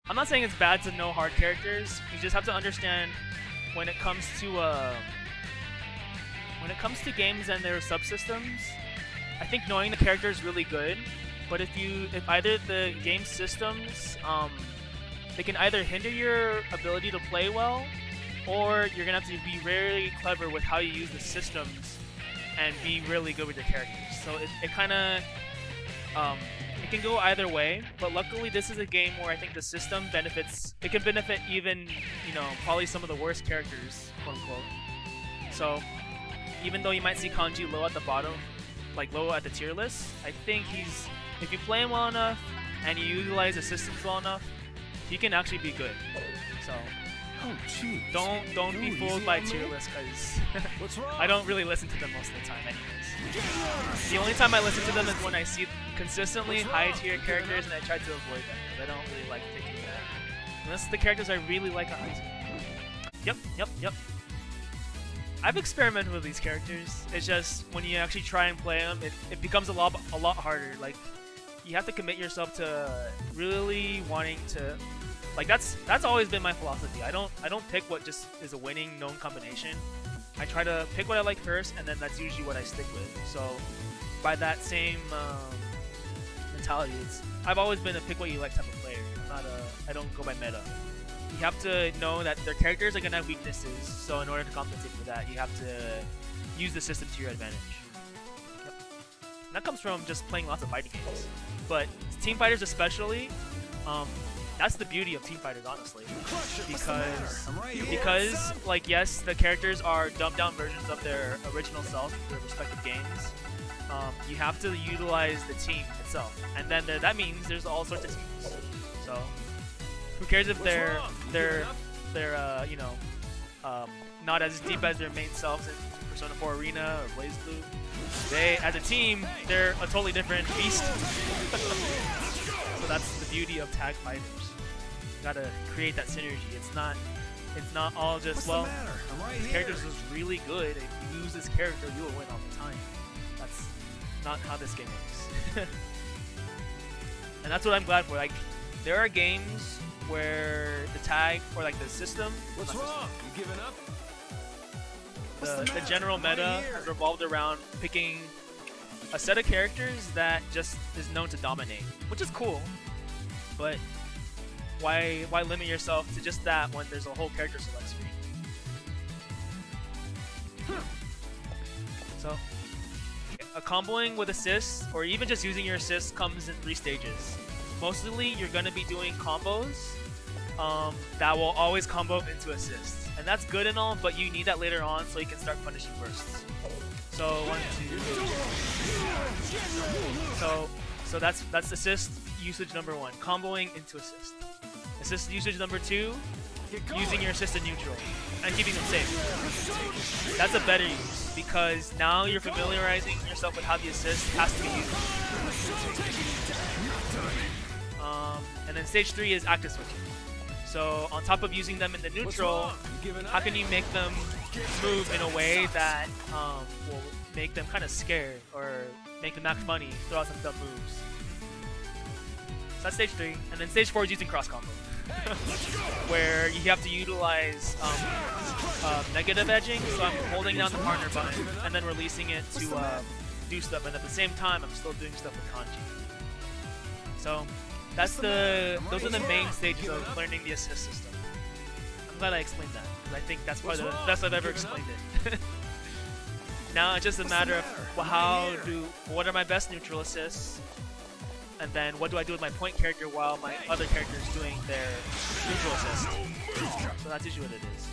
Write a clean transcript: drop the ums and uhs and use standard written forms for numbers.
I'm not saying it's bad to know hard characters. You just have to understand when it comes to games and their subsystems. I think knowing the character is really good, but if either the game systems they can either hinder your ability to play well, or you're gonna have to be really clever with how you use the systems and be really good with your characters. So it kind of it can go either way, but luckily this is a game where I think the system benefits. It can benefit even, you know, probably some of the worst characters, quote unquote. So even though you might see Kanji low at the bottom, like low at the tier list, I think if you play him well enough and you utilize the systems well enough, he can actually be good. So don't be fooled by tier lists, because I don't really listen to them most of the time anyways. The only time I listen to them is when I see consistently high tier characters and I try to avoid them, because I don't really like picking that. Unless the characters I really like are high tier. Yep. I've experimented with these characters. It's just when you actually try and play them, it becomes a lot harder. Like, you have to commit yourself to really wanting to. Like, that's always been my philosophy. I don't pick what just is a winning known combination. I try to pick what I like first, and then that's usually what I stick with. So by that same mentality, I've always been a pick what you like type of player. I don't go by meta. You have to know that their characters are gonna have weaknesses. So in order to compensate for that, you have to use the system to your advantage. Yep. And that comes from just playing lots of fighting games. But team fighters especially. That's the beauty of team fighters, honestly, because like, yes, the characters are dumbed down versions of their original self, their respective games. You have to utilize the team itself, and then that means there's all sorts of teams. So who cares if they're you know, not as deep as their main selves in Persona 4 Arena or Blazblue. They, as a team, they're a totally different beast. So that's the beauty of tag fighters. You gotta create that synergy. It's not all just, well, this character is really good. If you use this character, you will win all the time. That's not how this game works. And that's what I'm glad for. Like, there are games where the tag, or like the system, what's wrong? You giving up? The general meta has revolved around picking a set of characters that just is known to dominate, which is cool, but why limit yourself to just that when there's a whole character select screen? So, comboing with assists, or even just using your assists, comes in 3 stages. Mostly, you're going to be doing combos that will always combo into assists. And that's good and all, but you need that later on so you can start punishing bursts. So, 1, 2. So that's assist usage number 1, comboing into assist. Assist usage number 2, using your assist in neutral and keeping them safe. That's a better use, because now you're familiarizing yourself with how the assist has to be used. And then stage 3 is active switching. So on top of using them in the neutral, how can you make them move in a way that will make them kind of scared, or make them act funny, throw out some dumb moves? So that's stage 3. And then stage 4 is using cross combo, where you have to utilize negative edging. So I'm holding down the partner button and then releasing it to do stuff, and at the same time I'm still doing stuff with kanji. So those are the main stages of learning the assist system. I'm glad I explained that, because I think that's probably the best I've ever explained it. Now it's just a matter of, well, what are my best neutral assists, and then what do I do with my point character while my other character is doing their neutral assist. So that's usually what it is.